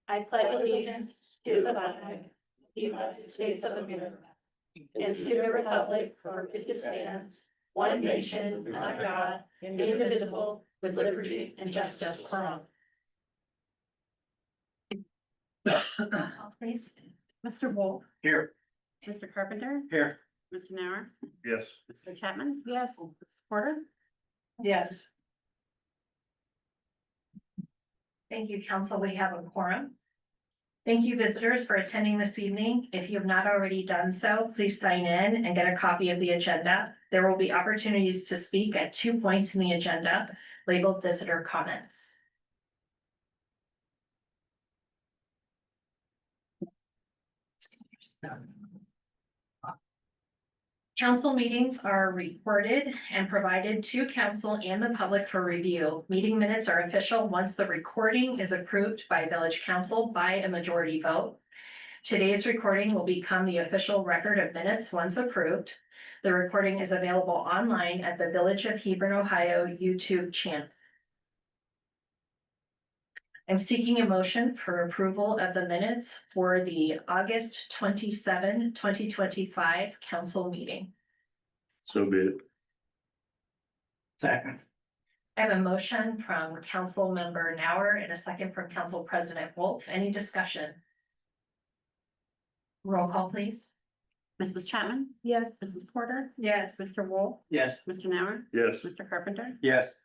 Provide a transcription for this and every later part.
I pledge allegiance to the flag of the United States of America and to the republic for which it stands, one nation, under God, indivisible, with liberty and justice for all. Please. Mr. Wolf, Here. Mr. Carpenter, Here. Mr. Nauer, Yes. Mr. Chapman. Yes. Ms. Porter. Yes. Thank you, council. We have a quorum. Thank you, visitors, for attending this evening. If you have not already done so, please sign in and get a copy of the agenda. There will be opportunities to speak at 2 points in the agenda labeled visitor comments. Council meetings are recorded and provided to council and the public for review. Meeting minutes are official once the recording is approved by village council by a majority vote. Today's recording will become the official record of minutes once approved. The recording is available online at the Village of Hebron, Ohio YouTube channel. I'm seeking a motion for approval of the minutes for the August 27, 2025 council meeting. So be it. Second. I have a motion from Council Member Nauer and a second from Council President Wolf. Any discussion? Roll call, please. Mrs. Chapman. Yes. Mrs. Porter. Yes. Mr. Wolf, Yes. Mr. Nauer, Yes. Mr. Carpenter. Yes.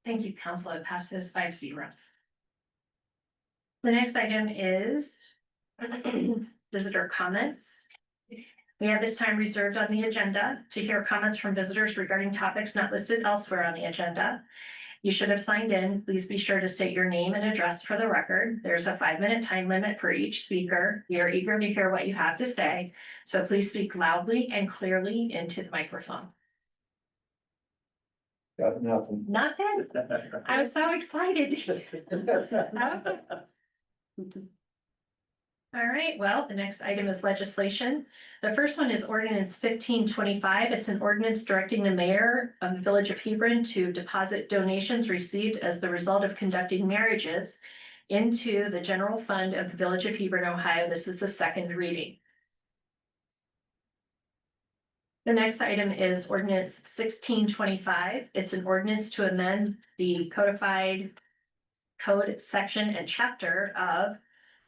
Thank you, Council. It passes 5-0. The next item is visitor comments. We have this time reserved on the agenda to hear comments from visitors regarding topics not listed elsewhere on the agenda. You should have signed in. Please be sure to state your name and address for the record. There's a 5-minute time limit for each speaker. We are eager to hear what you have to say, so please speak loudly and clearly into the microphone. Got nothing. Nothing? I was so excited. All right, well, the next item is legislation. The first one is ordinance 1525. It's an ordinance directing the mayor of the Village of Hebron to deposit donations received as the result of conducting marriages into the general fund of the Village of Hebron, Ohio. This is the second reading. The next item is ordinance 1625. It's an ordinance to amend the codified code section and chapter of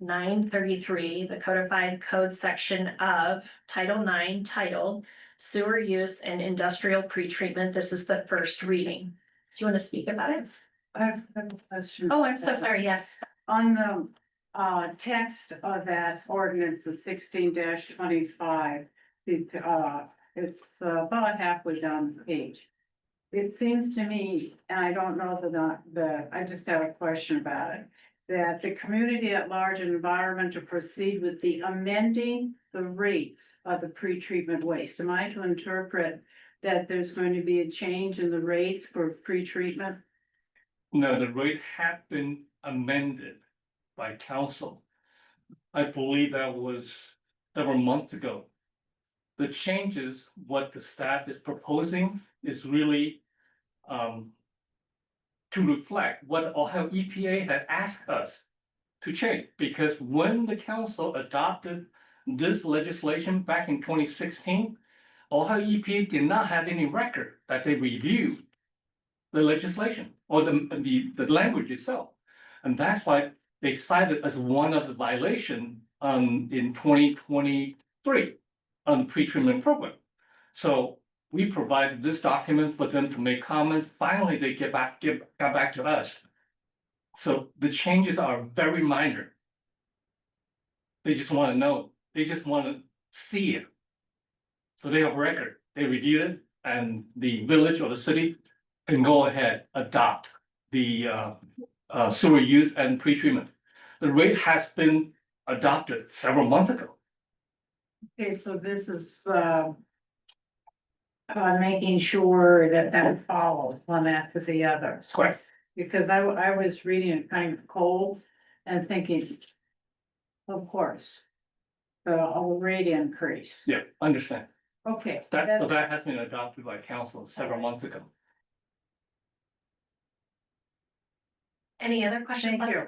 933, the codified code section of Title 9 titled Sewer Use and Industrial Pretreatment. This is the first reading. Do you want to speak about it? I have a question. Oh, I'm so sorry. Yes. On the text of that ordinance, the 16-25, it's about halfway down the page. It seems to me, and I don't know I just have a question about it, that the community at large and environment to proceed with the amending the rates of the pretreatment waste. Am I to interpret that there's going to be a change in the rates for pretreatment? No, the rate had been amended by council. I believe that was several months ago. The changes, what the staff is proposing is really to reflect what Ohio EPA had asked us to change. Because when the council adopted this legislation back in 2016, Ohio EPA did not have any record that they reviewed the legislation or the language itself. And that's why they cited as one of the violation in 2023 on the pretreatment program. So we provided this document for them to make comments. Finally, they got back to us. So the changes are very minor. They just want to know, they just want to see it. So they have record, they reviewed it, and the village or the city can go ahead, adopt the sewer use and pretreatment. The rate has been adopted several months ago. Okay, so this is making sure that that follows one after the other. That's correct. Because I was reading it kind of cold and thinking, of course, the rate increase. Yeah, understand. Okay. So that has been adopted by council several months ago. Any other questions? Thank you.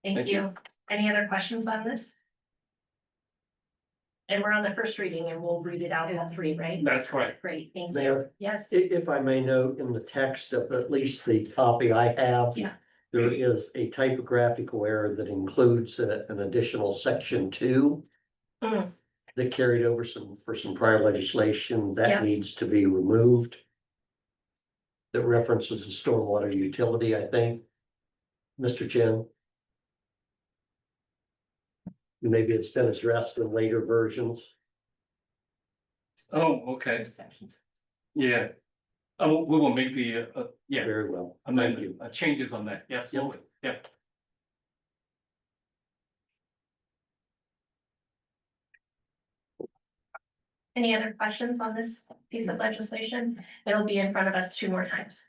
Thank Thank you. Any other questions on this? And we're on the first reading and we'll read it out all three, right? That's correct. Great, thank you. Mayor, Yes, if I may note in the text of at least the copy I have. Yeah. There is a typographical error that includes an additional section 2. Mm. That carried over for some prior legislation Yeah. that needs to be removed. That references the stormwater utility, I think. Mr. Chen. Maybe it's been addressed in later versions. Oh, okay, sections. yeah. We will make the, yeah, Very well. Thank amendment, you. changes on that, yeah, absolutely, yeah. Any other questions on this piece of legislation? It'll be in front of us 2 more times.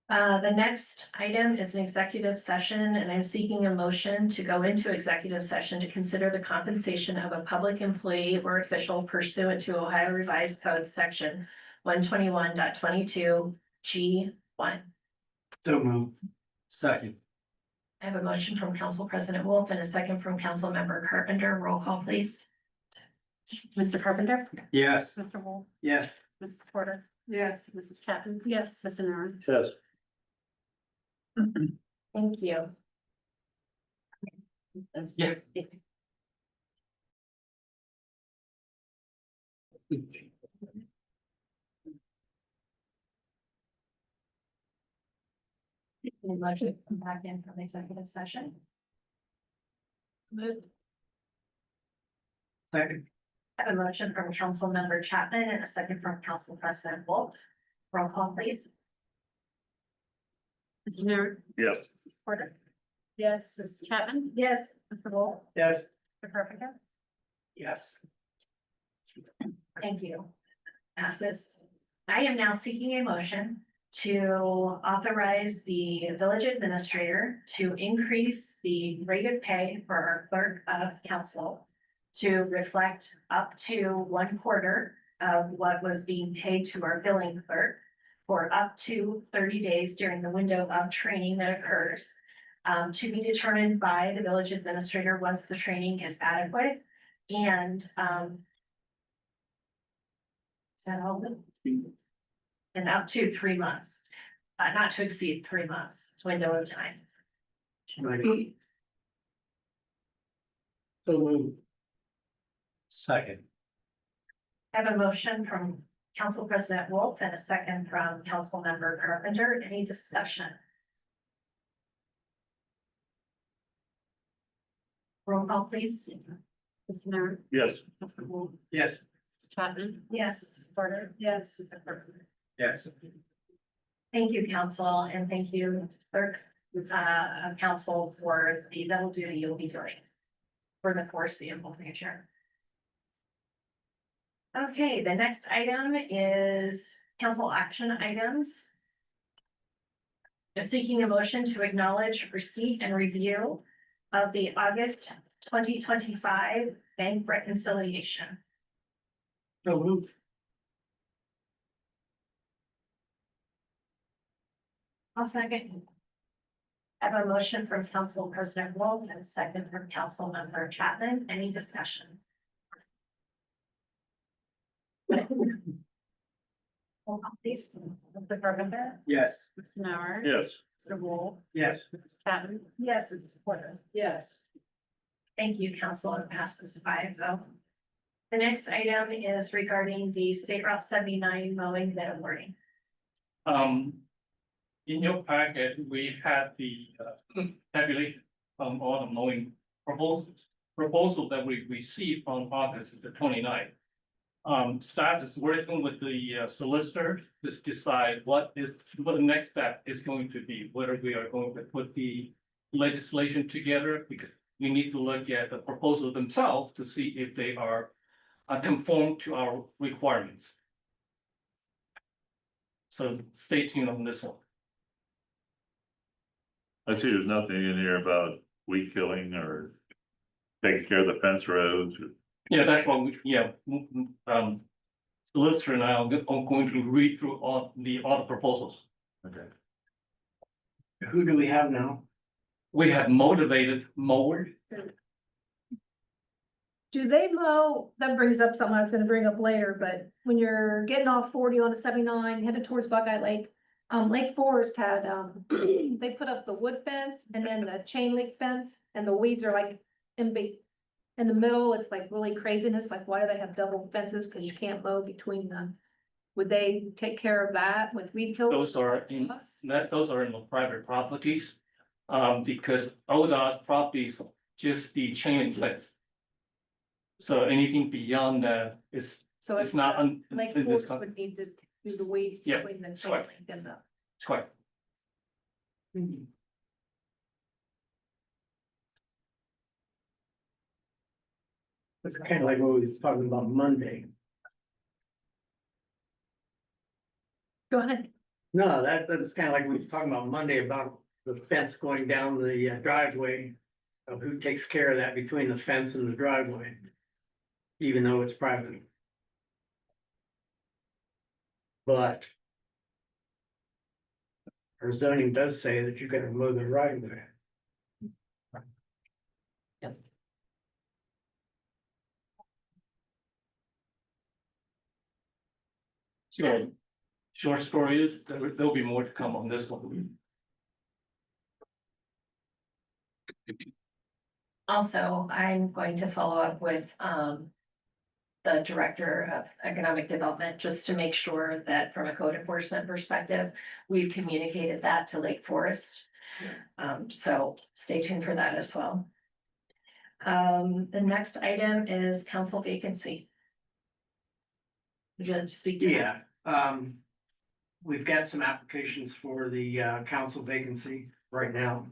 The next item is an executive session, and I'm seeking a motion to go into executive session to consider the compensation of a public employee or official pursuant to Ohio Revised Code Section 121.22 G1. So move. Second. I have a motion from Council President Wolf and a second from Council Member Carpenter. Roll call, please. Mr. Carpenter? Yes. Mr. Wolf? Yes. Mrs. Porter? Yes. Mrs. Chapman? Yes. Mr. Nauer? Yes. Thank you. Yeah. Any motion to come back in from executive session? Moved. Second. I have a motion from Council Member Chapman and a second from Council President Wolf. Roll call, please. Mr. Nauer? Yes. Mrs. Porter? Yes. Mrs. Chapman? Yes. Mr. Wolf? Yes. Mr. Carpenter? Yes. Thank you. Passes. I am now seeking a motion to authorize the village administrator to increase the rate of pay for our clerk of council to reflect up to 1/4 of what was being paid to our billing clerk for up to 30 days during the window of training that occurs, to be determined by the village administrator once the training is adequate. And is that all? And up to 3 months, not to exceed 3 months, window of time. So move. Second. I have a motion from Council President Wolf and a second from Council Member Carpenter. Any discussion? Roll call, please. Mr. Nauer? Yes. Mr. Wolf? Yes. Mrs. Chapman? Yes. Mrs. Porter? Yes. Mr. Carpenter? Yes. Thank you, council, and thank you, clerk, council for the double duty you'll be doing for the foreseeable future. Okay, the next item is council action items. Just seeking a motion to acknowledge receipt and review of the August 2025 bank reconciliation. So move. I'll second. I have a motion from Council President Wolf and a second from Council Member Chapman. Any discussion? Roll call, please. Mr. Carpenter? Yes. Mr. Nauer? Yes. Mr. Wolf? Yes. Mrs. Chapman? Yes, it's supported. Yes. Thank you, Council, and passes 5-0. The next item is regarding the State Route 79 mowing bid awarding. In your packet, we had the tabulation from all the mowing proposal that we received on August the 29th. Staff is working with the solicitor to decide what the next step is going to be, whether we are going to put the legislation together, because we need to look at the proposal themselves to see if they are conform to our requirements. So stay tuned on this one. I see there's nothing in here about weed killing or taking care of the fence roads. Yeah, that's what we, yeah, solicitor and I are going to read through all the proposals. Okay. Who do we have now? We have motivated mower. Do they mow, that brings up something I was gonna bring up later, but when you're getting off 40 on a 79, headed towards Buckeye Lake. Lake Forest had, they put up the wood fence and then the chain link fence, and the weeds are like in the middle, it's like really craziness, like why do they have double fences, cause you can't mow between them? Would they take care of that with weed killer? Those are in, those are in the private properties. Because ODOT properties, just the chain link fence. So anything beyond that is, So it's not on. Lake in this Forest con- would need to do the weeds Yeah, between the chain correct. link and the. It's quite. It's kind of like what we was talking about Monday. Go ahead. No, that's kind of like we was talking about Monday about the fence going down the driveway. Of who takes care of that between the fence and the driveway. Even though it's private. But. Our zoning does say that you gotta mow the right of way. So, short story is, there'll be more to come on this one. Also, I'm going to follow up with, the Director of Economic Development, just to make sure that from a code enforcement perspective, we've communicated that to Lake Forest. So stay tuned for that as well. The next item is council vacancy. Would you like to speak to that? Yeah, we've got some applications for the council vacancy right now.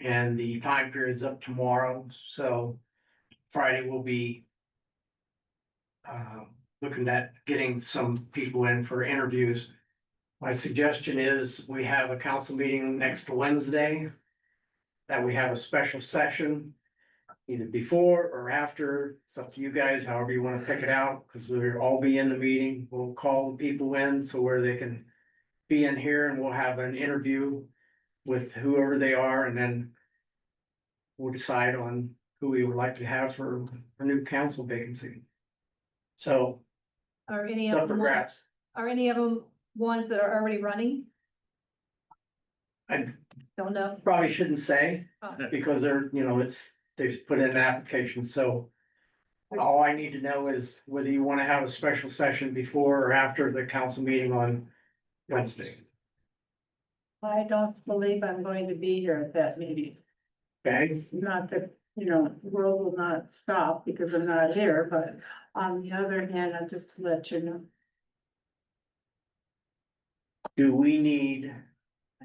And the time period is up tomorrow, so Friday will be. Looking at getting some people in for interviews. My suggestion is we have a council meeting next Wednesday. That we have a special session. Either before or after, it's up to you guys, however you wanna pick it out, cause we'll all be in the meeting, we'll call the people in, so where they can. Be in here and we'll have an interview with whoever they are, and then. We'll decide on who we would like to have for a new council vacancy. So Are any it's of up for them, grabs. are any of them ones that are already running? I Don't know. probably shouldn't say, Oh. because they're, they've put in an application, so. All I need to know is whether you wanna have a special session before or after the council meeting on Wednesday. I don't believe I'm going to be here at that meeting. Okay, It's not that, the world will not stop because I'm not here, but on the other hand, I'm just to let you know. do we need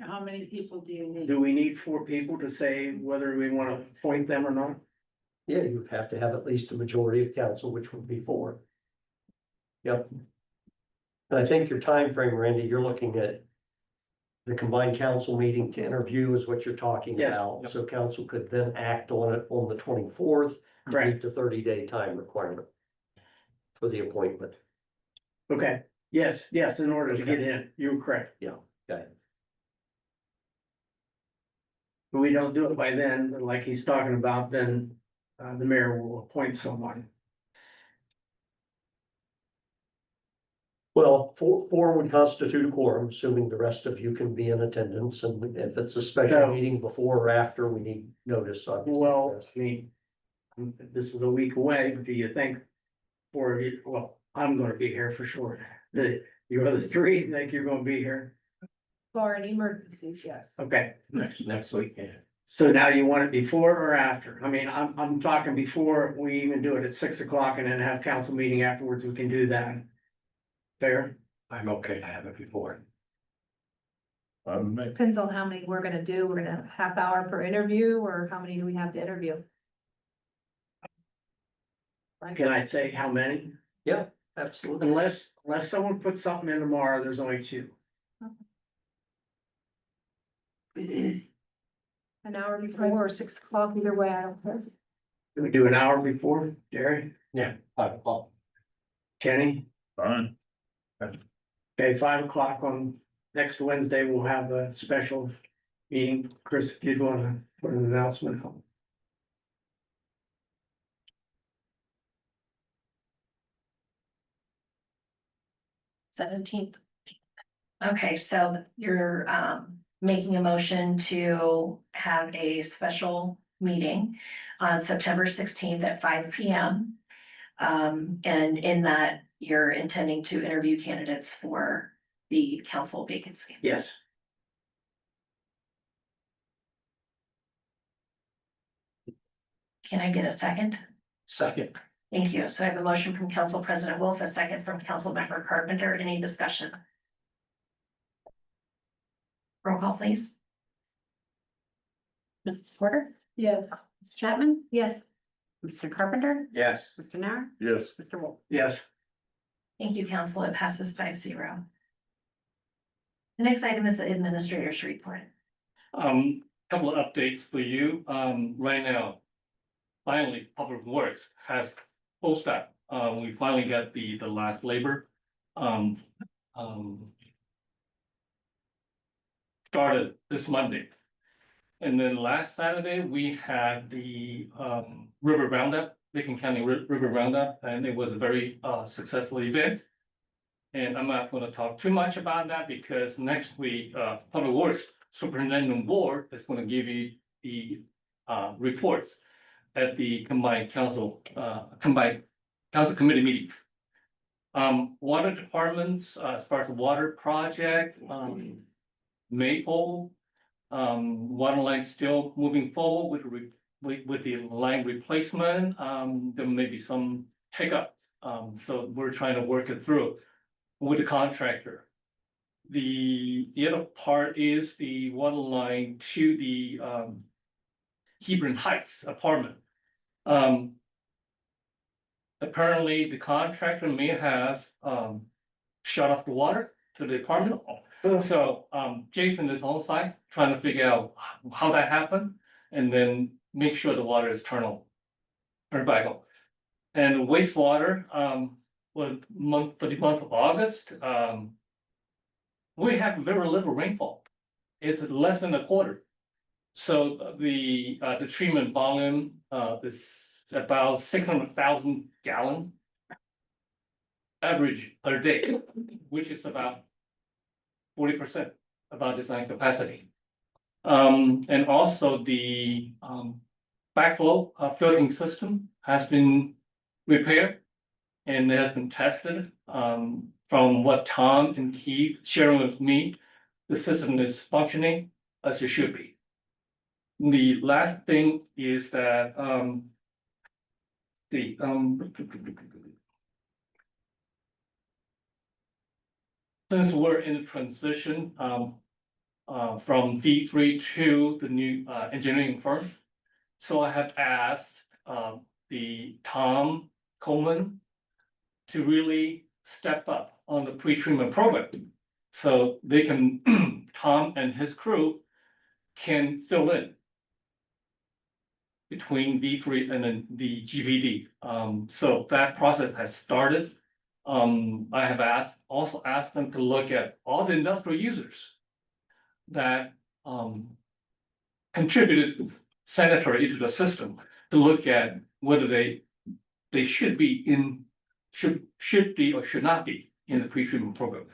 How many people do you need? 4 people to say whether we wanna appoint them or not? Yeah, you would have to have at least a majority of council, which would be 4. Yep. And I think your time frame, Randy, you're looking at. The combined council meeting to interview is what you're talking Yes. about, so council could then act on it on the 24th. Correct, Meet the 30-day time requirement. For the appointment. okay, yes, in order to get in, you're correct. Okay. If we don't do it by then, like he's talking about, then the mayor will appoint someone. Well, four would constitute a quorum, assuming the rest of you can be in attendance, and if it's a special So- meeting before or after, we need notice. Obviously. Well, I mean, this is a week away, but do you think? Well, I'm gonna be here for sure. Your other 3 think you're gonna be here? Barring emergencies, yes. Okay, Next weekend. so now you want it before or after? I mean, I'm talking before we even do it at 6 o'clock and then have council meeting afterwards, we can do that. Fair? I'm okay to have it before. Depends on how many we're gonna do. We're gonna have half hour per interview, or how many do we have to interview? Can I say how many? Yeah, absolutely. Unless someone puts something in tomorrow, there's only 2. An hour before or 6 o'clock, either way, I don't care. Can we do an hour before, Jerry? Yeah, 5 o'clock. Kenny? Fine. Okay, 5 o'clock on next Wednesday, we'll have a special meeting. Chris, you'd wanna put an announcement on. Seventeenth. Okay, so you're making a motion to have a special meeting on September 16th at 5 p.m. And in that, you're intending to interview candidates for the council vacancy. Yes. Can I get a second? Second. Thank you. So I have a motion from Council President Wolf, a second from Council Member Carpenter. Any discussion? Roll call, please. Mrs. Porter, Yes. Ms. Chapman, Yes. Mr. Carpenter, Yes. Mr. Narr, Yes, Mr. Wolf. Yes. Thank you, Council. It passes 5-0. The next item is the administrator's report. Couple of updates for you, right now. Finally, Public Works has full staff, we finally got the last labor. Um, Started this Monday. And then last Saturday, we had the River Roundup, Licking County River Roundup, and it was a very successful event. And I'm not gonna talk too much about that because next week, Public Works Superintendent Board is gonna give you the reports at the combined council committee meeting. Water departments, as far as the water project, Maple, water line still moving forward with the line replacement. There may be some hiccups, so we're trying to work it through with the contractor. The other part is the water line to the Hebron Heights apartment. Apparently the contractor may have shut off the water to the apartment. So Jason is on site trying to figure out how that happened and then make sure the water is turned back on. And wastewater, for the month of August, we have very little rainfall. It's less than a quarter. So the treatment volume is about 600,000 gallon average per day, which is about 40% of our design capacity. And also the backflow filtering system has been repaired and it has been tested. From what Tom and Keith sharing with me, the system is functioning as it should be. The last thing is that since we're in a transition from V3 to the new engineering firm, so I have asked the Tom Coleman to really step up on the pre-treatment program. So they can, Tom and his crew can fill in between V3 and then the GVD. So that process has started. I have also asked them to look at all the industrial users that contributed sanitary into the system to look at whether they should be should be or should not be in the pre-treatment program.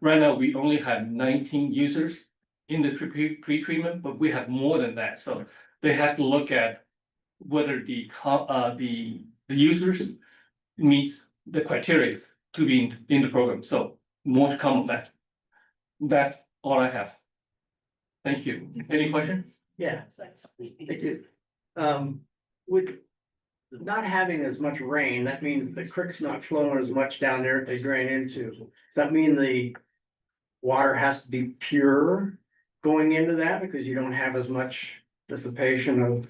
Right now, we only have 19 users in the pre-treatment, but we have more than that. So they have to look at whether the users meets the criteria to be in the program. So more to come on that. That's all I have. Thank you. Any questions? Yeah. Thank you. With not having as much rain, that means the creek's not flowing as much down there they drain into. Does that mean the water has to be pure going into that because you don't have as much dissipation of?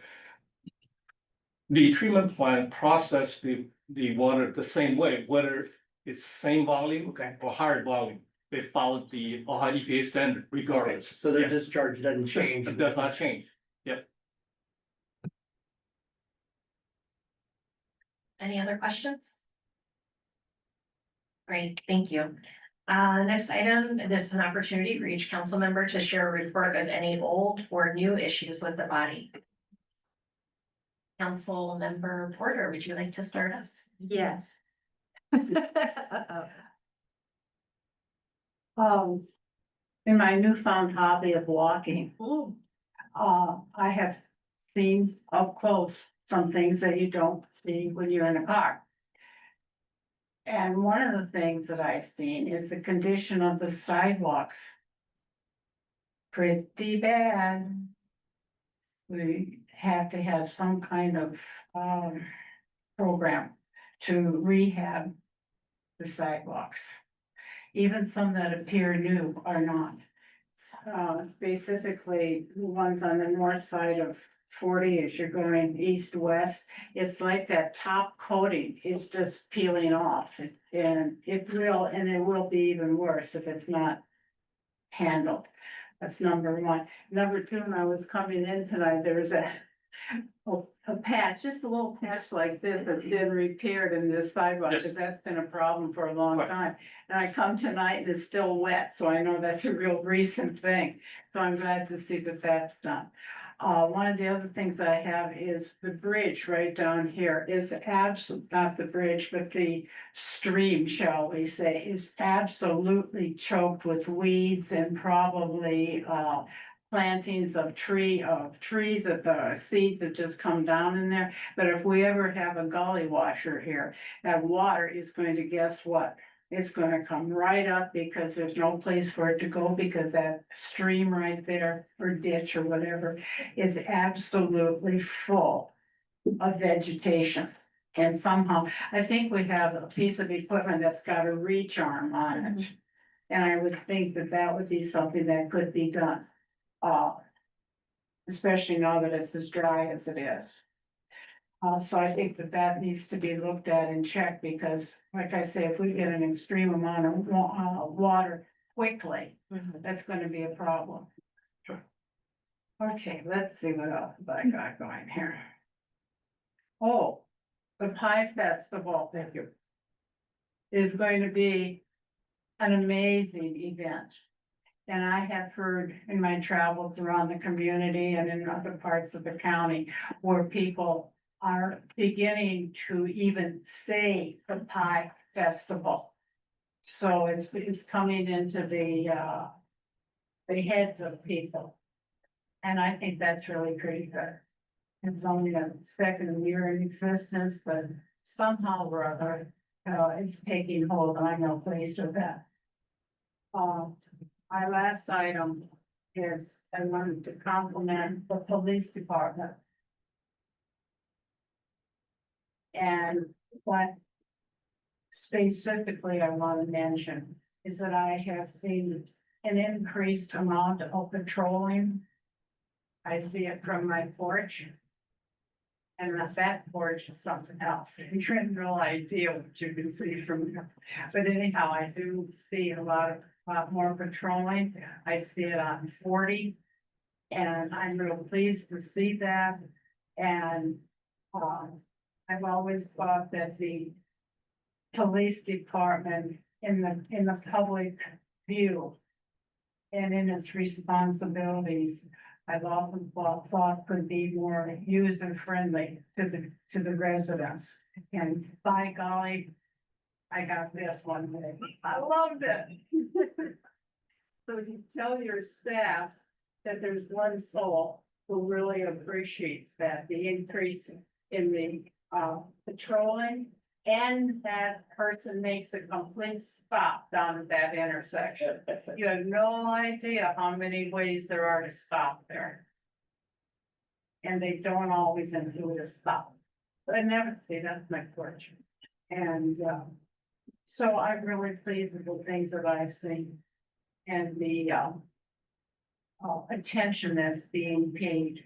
The treatment plant process the water the same way, whether it's same volume or higher volume. They follow the Ohio EPA standard regardless. So their Yes. discharge doesn't change. It does not change. Yep. Any other questions? Great, thank you. Next item, this is an opportunity for each council member to share a report of any old or new issues with the body. Council Member Porter, would you like to start us? Yes. Uh-oh. In my newfound hobby of walking, I have seen up close some things that you don't see when you're in a car. And one of the things that I've seen is the condition of the sidewalks. Pretty bad. We have to have some kind of, program to rehab the sidewalks. Even some that appear new are not. Specifically, the ones on the north side of 40 as you're going east-west, it's like that top coating is just peeling off. And it will be even worse if it's not handled. That's number one. Number two, when I was coming in tonight, there was a patch, just a little patch like this that's been repaired in this sidewalk, Yes. because that's been a problem for a long Right. time. And I come tonight and it's still wet, so I know that's a real recent thing. So I'm glad to see that that's done. One of the other things I have is the bridge right down here is not the bridge, but the stream, shall we say, is absolutely choked with weeds and probably, plantings of trees that the seeds that just come down in there. But if we ever have a gully washer here, that water is going to, guess what? It's gonna come right up because there's no place for it to go because that stream right there or ditch or whatever is absolutely full of vegetation. And somehow, I think we have a piece of equipment that's got a reach arm on it. And I would think that that would be something that could be done. Especially now that it's as dry as it is. So I think that that needs to be looked at and checked because, like I say, if we get an extreme amount of water quickly, that's gonna be a problem. Sure. Okay, let's see what else I got going here. Oh, the Pie Festival. Thank you. Is going to be an amazing event. And I have heard in my travels around the community and in other parts of the county where people are beginning to even say the Pie Festival. So it's coming into the heads of people. And I think that's really pretty good. It's only a second year in existence, but somehow or other, it's taking hold. I'm no pleased with that. My last item is I wanted to compliment the police department. And what specifically I want to mention is that I have seen an increased amount of patrolling. I see it from my porch. And that porch is something else. You have no idea what you can see from here. But anyhow, I do see a lot more patrolling. I see it on 40. And I'm real pleased to see that. And I've always thought that the police department in the public view and in its responsibilities, I've often thought could be more user friendly to the residents. And by golly, I got this one. I loved it. So you tell your staff that there's one soul who really appreciates that, the increase in the patrolling. And that person makes a complete stop down at that intersection. You have no idea how many ways there are to stop there. And they don't always include a stop. But I never see, that's my fortune. And so I'm really pleased with the things that I've seen. And the attention that's being paid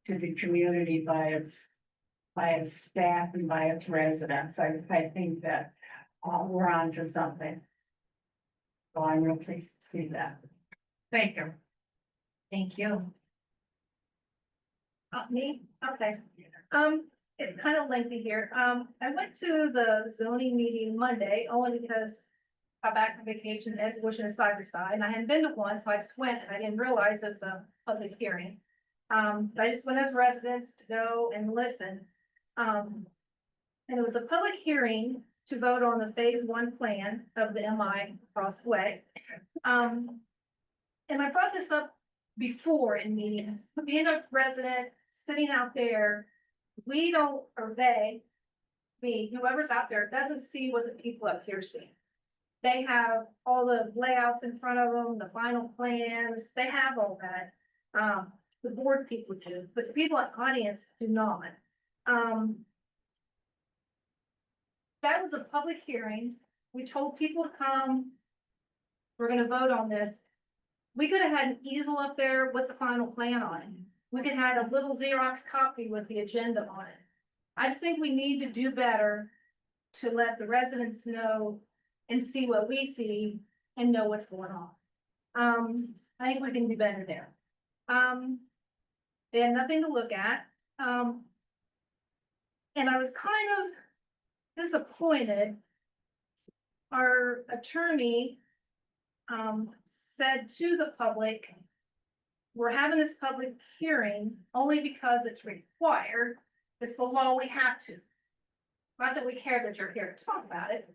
to the community by its staff and by its residents. I think that we're on to something. So I'm real pleased to see that. Thank you. Thank you. Me? Okay. It's kind of lengthy here. I went to the zoning meeting Monday only because got back from vacation, Ed's wishing us side by side, and I hadn't been to one, so I just went, and I didn't realize it was a public hearing. But I just went as residents to go and listen. And it was a public hearing to vote on the phase one plan of the MI across the way. And I brought this up before in meetings, being a resident, sitting out there, we don't, or they, me, whoever's out there, doesn't see what the people up here see. They have all the layouts in front of them, the final plans, they have all that. The board people do, but the people in the audience do not. That was a public hearing. We told people to come. We're gonna vote on this. We could have had an easel up there with the final plan on it. We could have had a little Xerox copy with the agenda on it. I just think we need to do better to let the residents know and see what we see and know what's going on. I think we can do better there. They had nothing to look at. And I was kind of disappointed. Our attorney said to the public, we're having this public hearing only because it's required. It's the law, we have to. Not that we care that you're here to talk about it,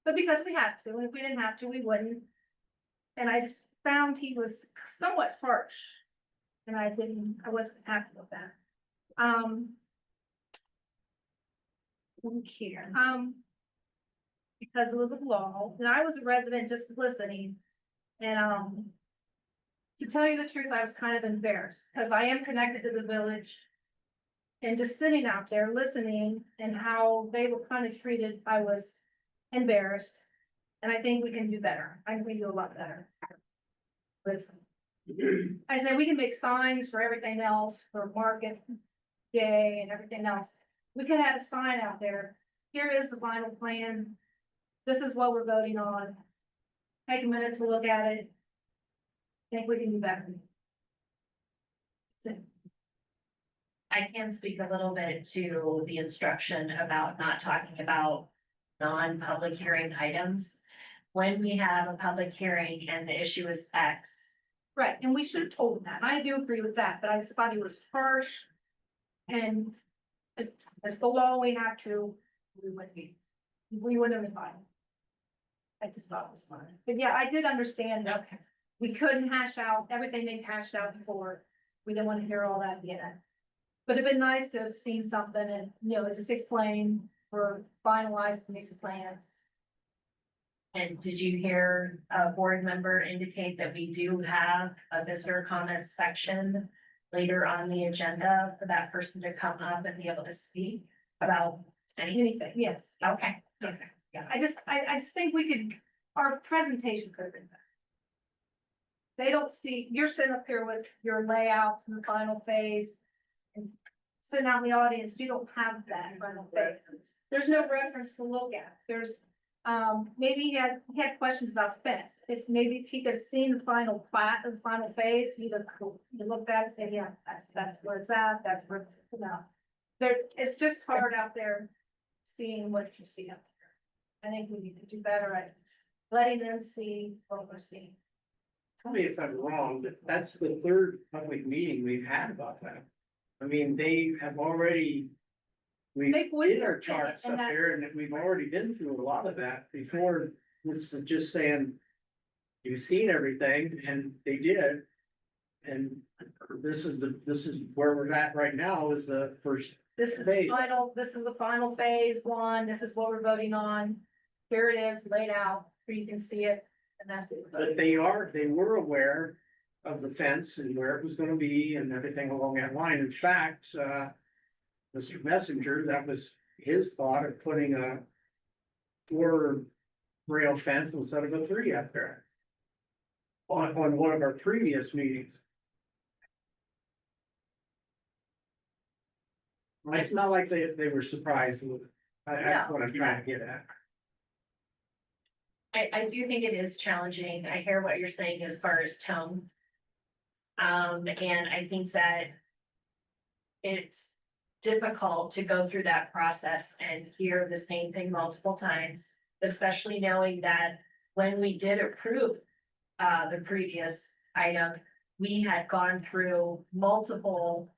but because we have to, and if we didn't have to, we wouldn't. And I just found he was somewhat harsh. And I wasn't happy with that. Here, because it was a law, and I was a resident just listening. And, to tell you the truth, I was kind of embarrassed, because I am connected to the village. And just sitting out there listening and how they were kind of treated, I was embarrassed. And I think we can do better. I think we can do a lot better. But I said, we can make signs for everything else, for Market Day and everything else. We could have a sign out there. Here is the final plan. This is what we're voting on. Take a minute to look at it. I think we can do better. That's it. I can speak a little bit to the instruction about not talking about non-public hearing items. When we have a public hearing and the issue is X. Right, and we should have told him that. I do agree with that, but I just thought he was harsh. And it's the law, we have to, we wouldn't have been fine. I just thought it was fine. But yeah, I did understand that we couldn't hash out everything they hashed out before. We didn't want to hear all that again. But it'd been nice to have seen something and, just explain or finalize these plans. And did you hear a board member indicate that we do have a visitor comments section later on the agenda for that person to come up and be able to speak about anything? Yes. Okay. Yeah, I just think we could, our presentation could have been better. They don't see, you're sitting up here with your layouts and the final phase. And sitting out in the audience, you don't have that final phase. There's no reference to look at. There's, maybe he had questions about the fence. If he could have seen the final plat of the final phase, he looked at it and said, yeah, that's where it's at, that's where, it's just hard out there seeing what you see up there. I think we need to do better at letting them see what we're seeing. Tell me if I'm wrong, but that's the third public meeting we've had about that. I mean, they have already. We They voiced did their our charts opinion, up and there, and we've already been through a lot of that before. This is just saying. You've seen everything, and they did. And this is where we're at right now is the first. This is phase. this is the final phase one, this is what we're voting on. Here it is laid out, where you can see it, and that's what we're But voting. they were aware of the fence and where it was gonna be and everything along that line. In fact, Mr. Messenger, that was his thought of putting a 4 rail fence instead of a 3 up there. On one of our previous meetings. It's not like they were surprised with it. That's what I'm trying to get at. I do think it is challenging. I hear what you're saying as far as tone. And I think that it's difficult to go through that process and hear the same thing multiple times, especially knowing that when we did approve the previous item, we had gone through multiple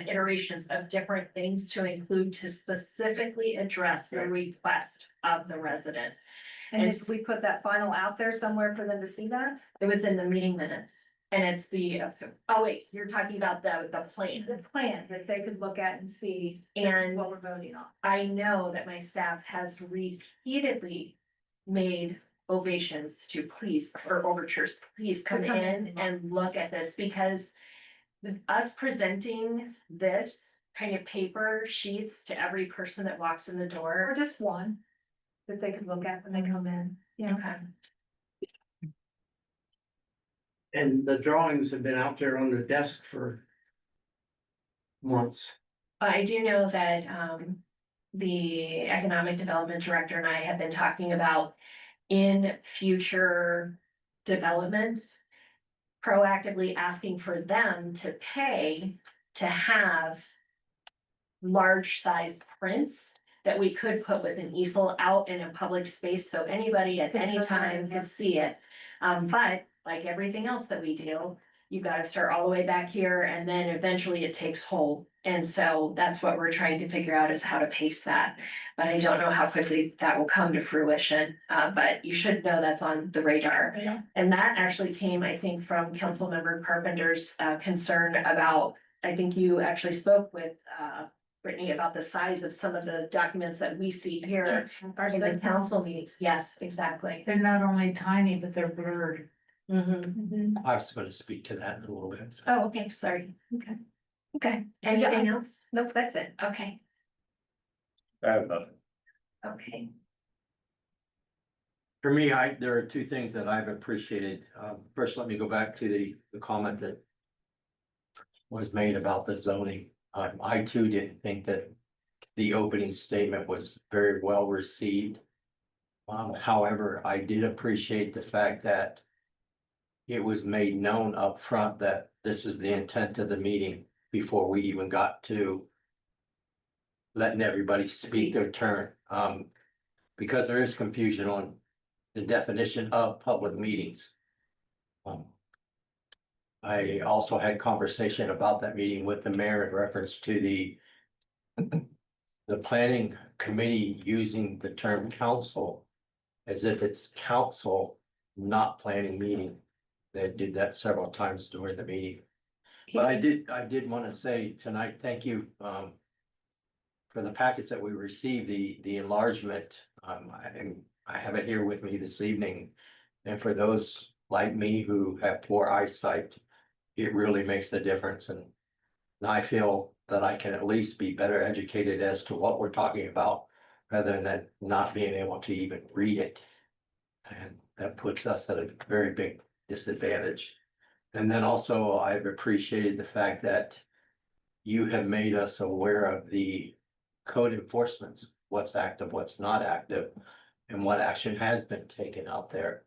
iterations of different things to include to specifically address the request of the resident. And And if we put that final out there somewhere for them to see that? It was in the meeting minutes, and it's the, oh wait, you're talking about the The plan. plan that they could look at and see And what we're voting on. I know that my staff has repeatedly made ovations to please, or overtures, please come come in in. and look at this, because with us presenting this kind of paper sheets to every person that walks in the Or door. just one that they could look at when they come in. Yeah. Okay. And the drawings have been out there on the desk for months. I do know that the economic development director and I have been talking about in future developments, proactively asking for them to pay to have large size prints that we could put with an easel out in a public space, so anybody at any time could see it. But like everything else that we do, you gotta start all the way back here, and then eventually it takes hold. And so that's what we're trying to figure out, is how to pace that. But I don't know how quickly that will come to fruition, but you should know that's on the radar. Yeah. And that actually came, I think, from Councilmember Carpenter's concern about, I think you actually spoke with Brittany about the size of some of the documents that we see here in the council meetings. Yes, exactly. They're not only tiny, but they're blurred. Mhm. I was gonna speak to that in a little bit. Oh, okay, sorry. Okay. Okay, anything else? Nope, that's it. Okay, I have nothing. okay. For me, there are two things that I've appreciated. First, let me go back to the comment that was made about the zoning. I too didn't think that the opening statement was very well received. However, I did appreciate the fact that it was made known up front that this is the intent of the meeting before we even got to letting everybody speak their turn. Because there is confusion on the definition of public meetings. I also had conversation about that meeting with the mayor in reference to the planning committee using the term council as if it's council, not planning meeting. They did that several times during the meeting. But I did want to say tonight, thank you for the packets that we received, the enlargement. I have it here with me this evening. And for those like me who have poor eyesight, it really makes a difference. And I feel that I can at least be better educated as to what we're talking about rather than not being able to even read it. And that puts us at a very big disadvantage. And then also I've appreciated the fact that you have made us aware of the code enforcements, what's active, what's not active, and what action has been taken out there.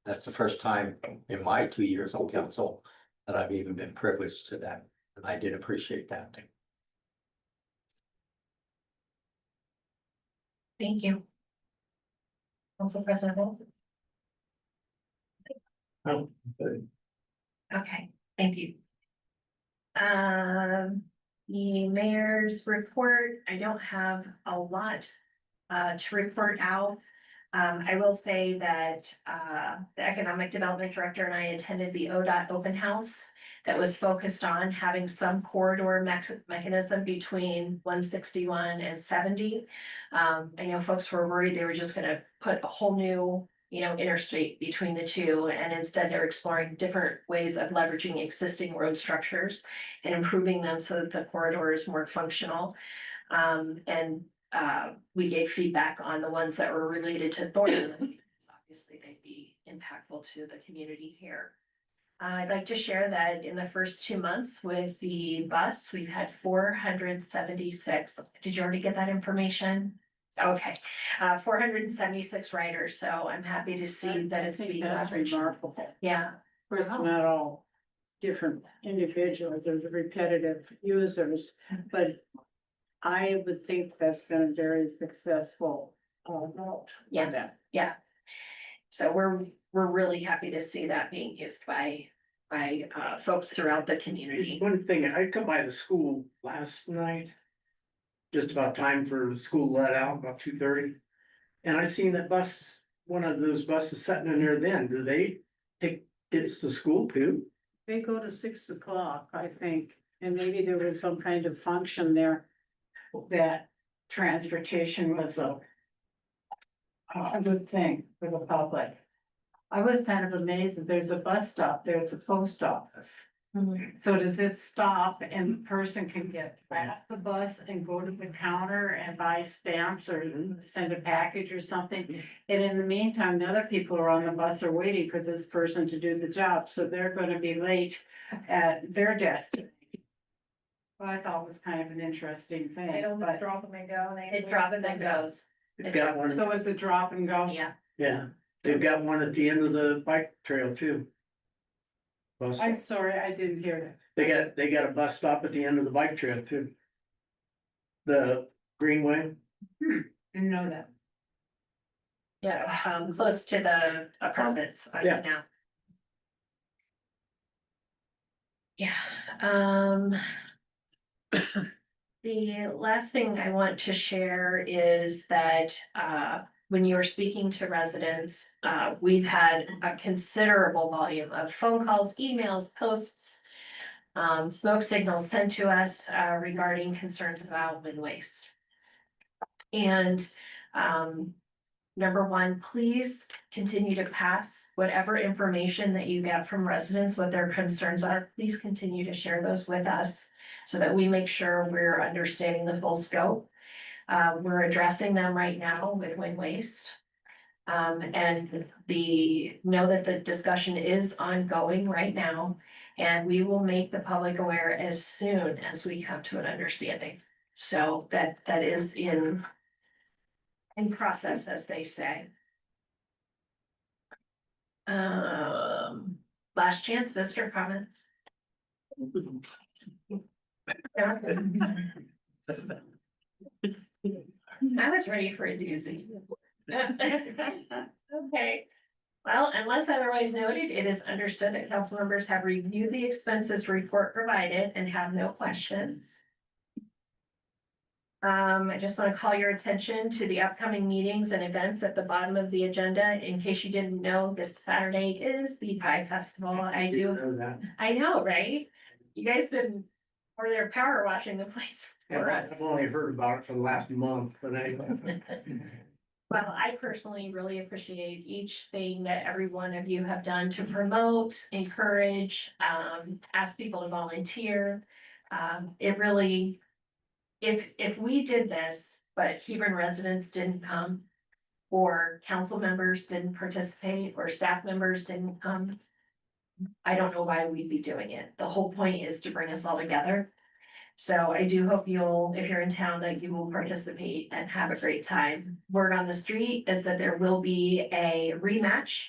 That's the first time in my 2 years on council that I've even been privileged to that, and I did appreciate that. Thank you. Council President Wolf. Okay, thank you. The mayor's report, I don't have a lot to report out. I will say that the economic development director and I attended the ODOT open house that was focused on having some corridor mechanism between 161 and 70. I know folks were worried they were just gonna put a whole new, interstate between the two, and instead they're exploring different ways of leveraging existing road structures and improving them so that the corridor is more functional. We gave feedback on the ones that were related to Thornton, because obviously they'd be impactful to the community here. I'd like to share that in the first 2 months with the bus, we've had 476. Did you already get that information? Okay, 476 riders, so I'm happy to see that it's being That's leveraged. remarkable. Yeah, Of course, not all different individuals, there's repetitive users, but I would think that's been a very successful route. for yes, them. yeah. So we're really happy to see that being used by folks throughout the community. One thing, I come by the school last night. Just about time for school let out, about 2:30. And I seen that bus, one of those buses sitting in there then. Do they take kids to school too? They go to 6 o'clock, I think, and maybe there was some kind of function there. That transportation was a good thing for the public. I was kind of amazed that there's a bus stop there at the post office. So does it stop and the person can get off the bus and go to the counter and buy stamps or send a package or something? And in the meantime, the other people are on the bus are waiting for this person to do the job, so they're gonna be late at their destination. Well, I thought it was kind of an interesting thing, but, drop them and go. It drops and goes. They've got one, so it's a drop and go. Yeah, yeah, they've got one at the end of the bike trail too. Bus, I'm sorry, I didn't hear they got a bus stop at the end of the bike trail too. The Greenway. that. Didn't know that. yeah, close to the apartments Yeah. now. Yeah, the last thing I want to share is that, when you were speaking to residents, we've had a considerable volume of phone calls, emails, posts, smoke signals sent to us, regarding concerns about wind waste. And, number one, please continue to pass whatever information that you get from residents, what their concerns are. Please continue to share those with us so that we make sure we're understanding the full scope. We're addressing them right now with wind waste. And know that the discussion is ongoing right now, and we will make the public aware as soon as we come to an understanding. So that is in process, as they say. Last chance, visitor comments. I was ready for a doozy. Okay, well, unless otherwise noted, it is understood that council members have reviewed the expenses report provided and have no questions. I just want to call your attention to the upcoming meetings and events at the bottom of the agenda. In case you didn't know, this Saturday is the Pie Festival. I know, right? You guys been over there power washing the place for us. I've only heard about it for the last month, but anyway. Well, I personally really appreciate each thing that every one of you have done to promote, encourage, ask people to volunteer. It really, if we did this, but Hebron residents didn't come, or council members didn't participate, or staff members didn't come, I don't know why we'd be doing it. The whole point is to bring us all together. So I do hope you'll, if you're in town, that you will participate and have a great time. Word on the street is that there will be a rematch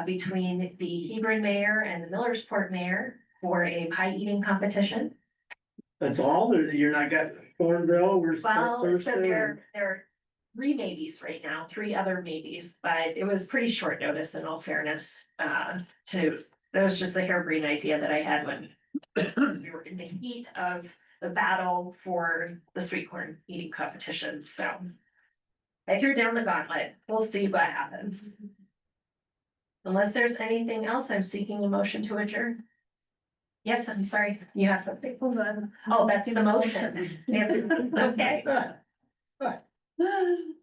between the Hebron mayor and the Millersport mayor for a pie eating competition. That's all, or you're not got Thornville, we're Well, so Thursday? there are 3 maybes right now, 3 other maybes, but it was pretty short notice in all fairness, that was just a harebrained idea that I had when we were in the heat of the battle for the sweet corn eating competition, so. I threw down the gauntlet, we'll see what happens. Unless there's anything else, I'm seeking a motion to adjourn. Yes, I'm sorry, you have something. Hold on. Oh, that's the motion. Okay.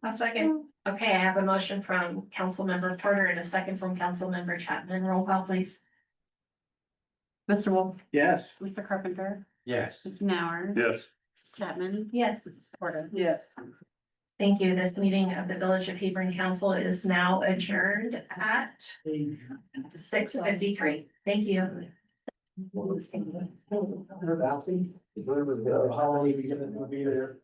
A second. Okay, I have a motion from Councilmember Porter and a second from Councilmember Chapman. Roll call, please. Mr. Wolf, Yes. Mr. Carpenter, Yes. Mr. Nauer. Yes. Mrs. Chapman. Yes. Mrs. Porter. Yes. Thank you. This meeting of the Village of Hebron Council is now adjourned at 6:53. Thank you. How long are you gonna be there?